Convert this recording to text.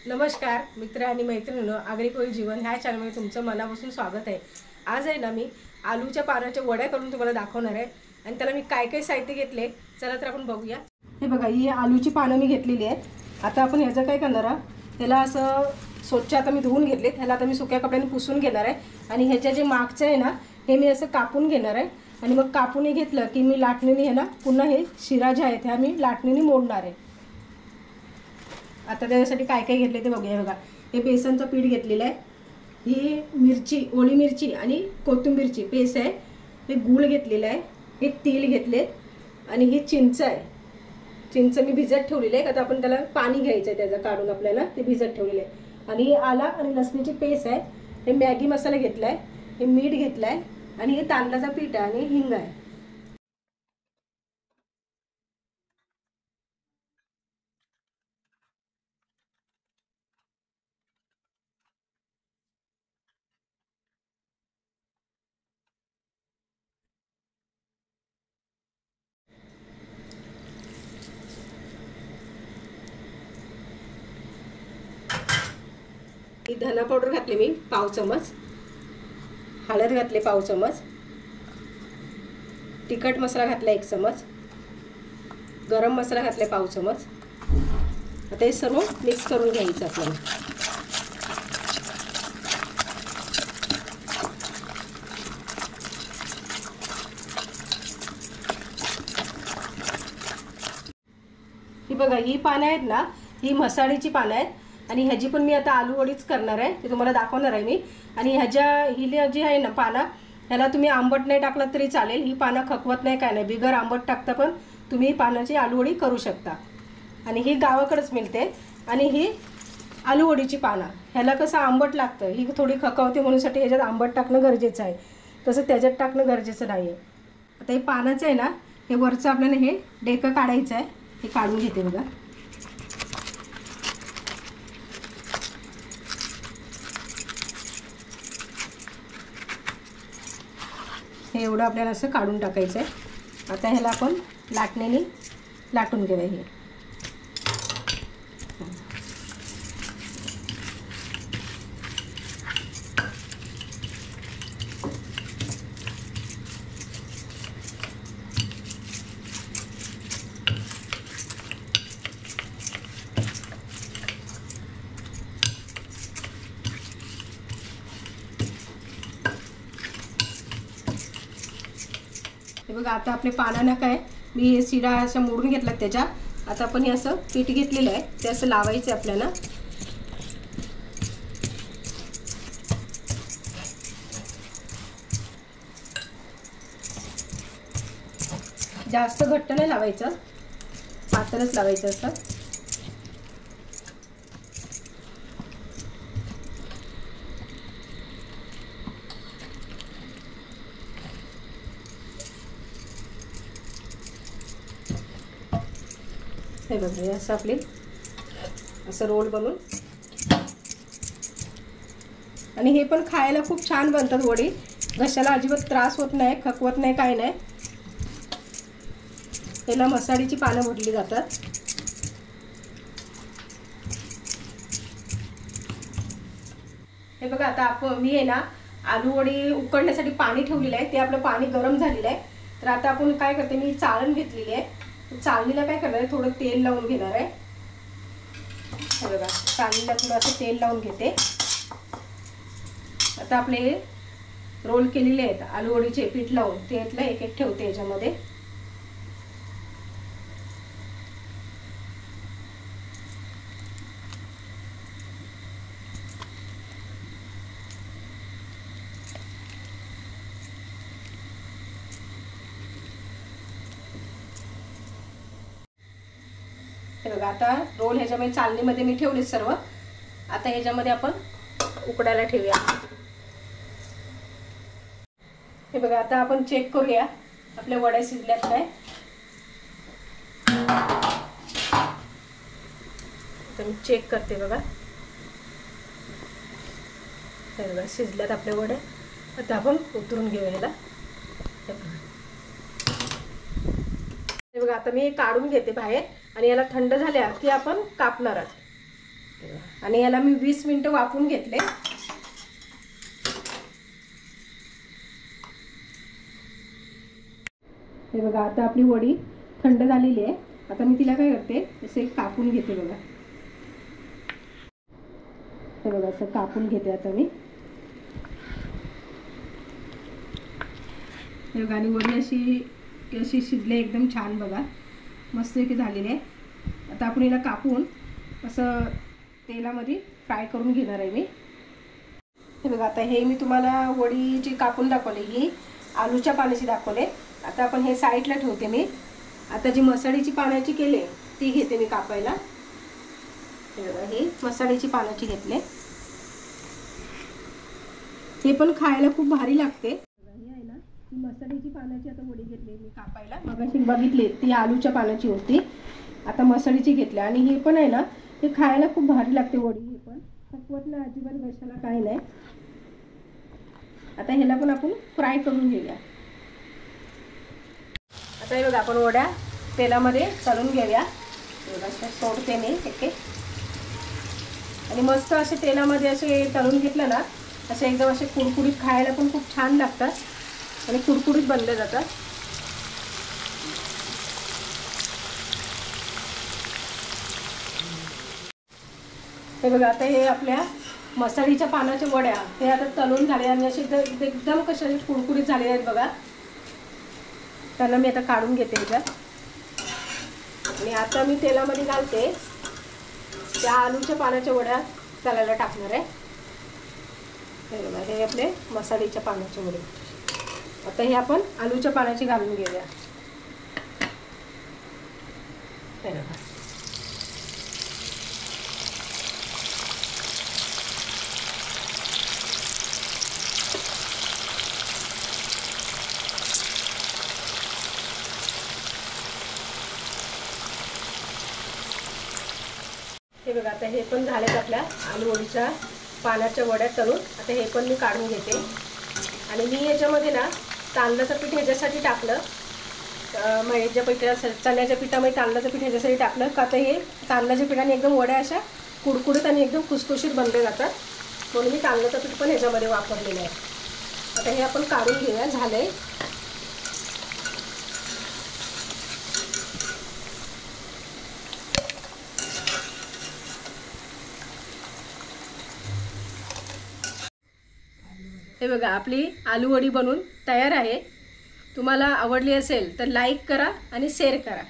नमस्कार मित्र आणि मैत्रिणींनो, आगरी जीवन ह्या चॅनलमध्ये तुमचं मनापासून स्वागत आहे। आज आहे ना मी आलूच्या पानाच्या वड्या करून तुम्हाला दाखवणार आहे आणि त्याला मी काय काय साहित्य घेतले चला तर आपण बघूया। हे बघा, ही आलूची पानं मी घेतलेली आहेत। आता आपण ह्याचं काय करणार आहे, त्याला असं स्वच्छ आता मी धुवून घेतले, त्याला आता मी सुक्या कपड्याने पुसून घेणार आहे आणि ह्याच्या जे मागचं आहे ना हे मी असं कापून घेणार आहे आणि मग कापून घेतलं की मी लाटणीने हे ना पुन्हा हे शिरा जे आहेत ह्या मी लाटणीने मोडणार आहे। आता त्याच्यासाठी काय काय घेतले ते बघूया। बघा, हे बेसनचं पीठ घेतलेलं आहे, ही मिरची ओली मिरची आणि कोथिंबीरची पेस्ट आहे, हे गूळ घेतलेलं आहे, हे तेल घेतले आणि ही चिंच आहे। चिंच मी भिजत ठेवलेली आहे, आता आपण त्याला पाणी घ्यायचं आहे त्याचं काढून आपल्याला, ते भिजत ठेवलेलं आहे। आणि आला आणि लसणीची पेस्ट आहे, हे मॅगी मसाला घेतला आहे, हे मीठ घेतलं आहे आणि हे तांदळाचं पीठ आहे आणि हिंग आहे। धना पावडर घातली मी पाव चमच, हळद घातले पाव चमच, तिखट मसाला घातला 1 चमच, गरम मसाला घातला पाव चमच। आता हे सर्व मिक्स करून घ्यायचं आपल्याला। ही बघा, ही पानं आहेत ना, ही मसाल्याची पानं आहेत आणि ह्याची पण मी आता आलू वडीच करणार आहे, ते तुम्हाला दाखवणार आहे मी। आणि ही जी आहे ना पानं, ह्याला तुम्ही आंबट नाही टाकलं तरी चालेल, ही पानं खकवत नाही काय नाही, बिगर आंबट टाकता पण तुम्ही पानाची आलू वडी करू शकता। आणि ही गावाकडेच मिळते आणि ही आलू वडीची पानं, ह्याला कसं आंबट लागतं, ही थोडी खकवते म्हणूनसाठी ह्याच्यात आंबट टाकणं गरजेचं आहे, तसं त्याच्यात टाकणं गरजेचं नाही आहे। आता हे पानाचं आहे ना, हे वरचं आपल्याला हे डेकं काढायचं आहे, हे काढून घेते बघा। हे एवढं आपल्याला असं काढून टाकायचं आहे। आता ह्याला आपण लाटणीने लाटून घेऊया। हे बघा, आता आपले पानांना काय मी हे शिरा अशा मोडून घेतला त्याच्या। आता आपण हे असं पीठ घेतलेलं आहे, ते असं लावायचं आपल्याला। जास्त घट्ट नाही लावायचं, पातळच लावायचं असं। हे बघा, असं आपले असं रोल बनवून, आणि हे पण खायला खूप छान बनतात वडी, घशाला अजिबात त्रास होत नाही, खकवत नाही, काय नाही। त्याला मसाल्याची पानं म्हटली जातात। हे बघा, आता मी आहे ना आलू वडी उकडण्यासाठी पाणी ठेवलेलं आहे, ते आपलं पाणी गरम झालेलं आहे। तर आता आपण काय करते, मी चाळण घेतलेली आहे, चाळणीला काय करणार आहे, थोडं तेल लावून घेणार आहे। हे बघा, चाळणीला थोडं असं तेल लावून घेते। आता आपले रोल केलेले आहेत आलू वडीचे पीठ लावून, त्यातलं एक एक ठेवते याच्यामध्ये। हे बघा, आता रोल ह्याच्यामध्ये चाळणीमध्ये मी ठेवले सर्व। आता ह्याच्यामध्ये आपण उकडायला ठेवूया। हे बघा, आता आपण चेक करूया आपल्या वड्या शिजल्यात काय। तर मी चेक करते बघा, हे बघा शिजल्यात आपल्या वड्या। आता आपण उतरून घेऊया ह्याला। हे बघा, आता मी काढून घेते बाहेर आणि याला थंड झाल्या की आपण कापणार आहोत। आणि याला मी 20 मिनिटं वाफवून घेतले। हे बघा आता आपली वडी थंड झालेली आहे। आता मी तिला काय करते, असे कापून घेते बघा। हे बघा असं कापून घेते आता मी। हे बघा आणि वडी अशी शिजले एकदम छान बघा, मस्त की झालेली आहे। आता आपण हिला कापून असं तेलामध्ये फ्राय करून घेणार आहे मी। हे बघा आता हे मी तुम्हाला वडी जी कापून दाखवली ही आलूच्या पानाची दाखवले। आता आपण हे साईडला ठेवते मी। आता जी मसाल्याची पानाची केले ती घेते मी कापायला। हे बघा हे मसाल्याची पानाची घेतले, हे पण खायला खूप भारी लागते। हे आहे ना ही मसाल्याची पानाची आता वडी घेतली मी कापायला। मगाशी बघितली ती आलूच्या पानाची होती, आता मसाल्याची घेतली आणि हे पण आहे ना हे खायला खूप भारी लागते वडी। हे पण थकवत नाही अजिबात, घशाला काही नाही। आता ह्याला पण आपण फ्राय करून घेऊया। आता हे बघा आपण वड्या तेलामध्ये तळून घेऊया। सोडते मी एक आणि मस्त असे तेलामध्ये असे तळून घेतलं ना असे एकदम असे कुरकुरीत, खायला पण खूप छान लागतात आणि कुरकुरीत बनले जातात। हे बघा आता हे आपल्या मसाल्याच्या पानाच्या वड्या हे आता तळून झाले आणि असे एकदम कसे कुरकुरीत झाले आहेत बघा। त्यांना मी आता काढून घेते ह्याच्यात आणि आता मी तेलामध्ये घालते त्या आलूच्या पानाच्या वड्या तळायला टाकणार आहे। हे बघा हे आपले मसाल्याच्या पानाचे वडे। आता हे आपण आलूच्या पानाची घालून घेऊया। हे बघा हे बघा आता हे पण झालेत आपल्या आलू वडीच्या पानाच्या वड्या तळून। आता हे पण मी काढून घेते आणि मी याच्यामध्ये ना तांदळाचं पीठ ह्याच्यासाठी टाकलं, मैद्याच्या पिठा चण्याच्या पिठामध्ये तांदळाचं पीठ ह्याच्यासाठी टाकलं का तर हे तांदळाच्या पिठाने एकदम वड्या अशा कुडकुडीत आणि एकदम खुसखुशीत बनले जातात, म्हणून मी तांदळाचं पीठ पण ह्याच्यामध्ये वापरलेलं आहे। आता हे आपण काढून घेऊया। झालंय हे बघा आपली आलू वडी बनवून तयार आहे। तुम्हाला आवडली असेल तर लाईक करा आणि शेअर करा।